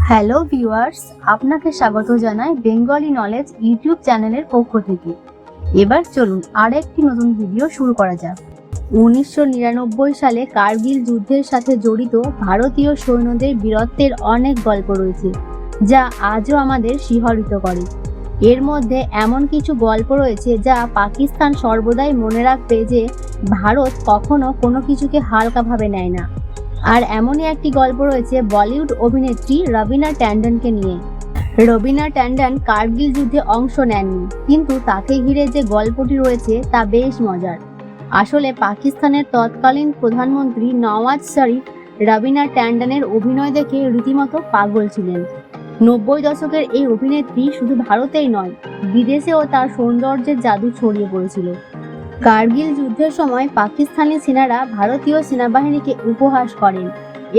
Hello viewers, আপনাকে স্বাগত জানাই বেঙ্গলি নলেজ ইউটিউব চ্যানেলের পক্ষ থেকে। এবার চলুন আরেকটি নতুন ভিডিও শুরু করা যাক। 1999 সালে কার্গিল যুদ্ধের সাথে জড়িত ভারতীয় সৈন্যদের বীরত্বের অনেক গল্প রয়েছে, যা আজও আমাদের শিহরিত করে। এর মধ্যে এমন কিছু গল্প রয়েছে যা পাকিস্তান সর্বদাই মনে রাখবে যে ভারত কখনো কোনো কিছুকে হালকাভাবে নেয় না। আর এমনই একটি গল্প রয়েছে বলিউড অভিনেত্রী রবিনা ট্যান্ডনকে নিয়ে। রবিনা ট্যান্ডন কার্গিল যুদ্ধে অংশ নেননি, কিন্তু তাকে ঘিরে যে গল্পটি রয়েছে তা বেশ মজার। আসলে পাকিস্তানের তৎকালীন প্রধানমন্ত্রী নওয়াজ শরীফ রবিনা ট্যান্ডনের অভিনয় দেখে রীতিমতো পাগল ছিলেন। 90 দশকের এই অভিনেত্রী শুধু ভারতেই নয়, বিদেশেও তার সৌন্দর্যের জাদু ছড়িয়ে পড়েছিল। কার্গিল যুদ্ধের সময় পাকিস্তানি সেনারা ভারতীয় সেনাবাহিনীকে উপহাস করেন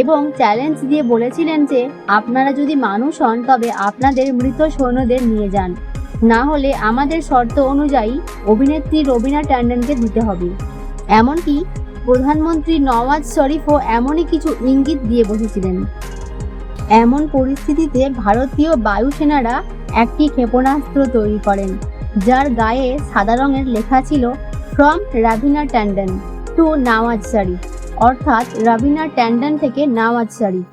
এবং চ্যালেঞ্জ দিয়ে বলেছিলেন যে আপনারা যদি মানুষ হন তবে আপনাদের মৃত সৈন্যদের নিয়ে যান, না হলে আমাদের শর্ত অনুযায়ী অভিনেত্রী রবিনা ট্যান্ডনকে দিতে হবে। এমনকি প্রধানমন্ত্রী নওয়াজ শরীফও এমনই কিছু ইঙ্গিত দিয়ে বসেছিলেন। এমন পরিস্থিতিতে ভারতীয় বায়ুসেনারা একটি ক্ষেপণাস্ত্র তৈরি করেন, যার গায়ে সাদা রঙের লেখা ছিল ফ্রম রবিনা ট্যান্ডন টু নওয়াজ শরীফ, অর্থাৎ রবিনা ট্যান্ডন থেকে নওয়াজ শরীফ।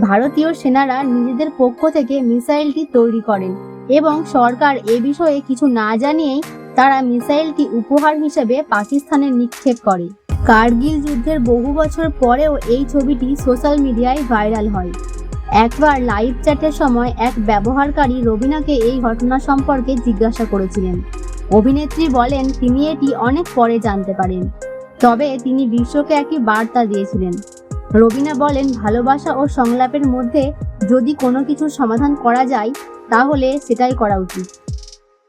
ভারতীয় সেনারা নিজেদের পক্ষ থেকে মিসাইলটি তৈরি করেন এবং সরকার এ বিষয়ে কিছু না জানিয়েই তারা মিসাইলটি উপহার হিসেবে পাকিস্তানে নিক্ষেপ করে। কার্গিল যুদ্ধের বহু বছর পরেও এই ছবিটি সোশ্যাল মিডিয়ায় ভাইরাল হয়। একবার লাইভ চ্যাটের সময় এক ব্যবহারকারী রবিনাকে এই ঘটনা সম্পর্কে জিজ্ঞাসা করেছিলেন। অভিনেত্রী বলেন তিনি এটি অনেক পরে জানতে পারেন, তবে তিনি বিশ্বকে একটি বার্তা দিয়েছিলেন। রবিনা বলেন ভালোবাসা ও সংলাপের মধ্যে যদি কোনো কিছুর সমাধান করা যায় তাহলে সেটাই করা উচিত।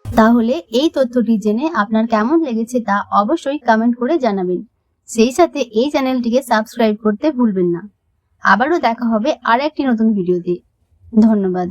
তাহলে এই তথ্যটি জেনে আপনার কেমন লেগেছে তা অবশ্যই কমেন্ট করে জানাবেন। সেই সাথে এই চ্যানেলটিকে সাবস্ক্রাইব করতে ভুলবেন না। আবারও দেখা হবে আর একটি নতুন ভিডিওতে। ধন্যবাদ।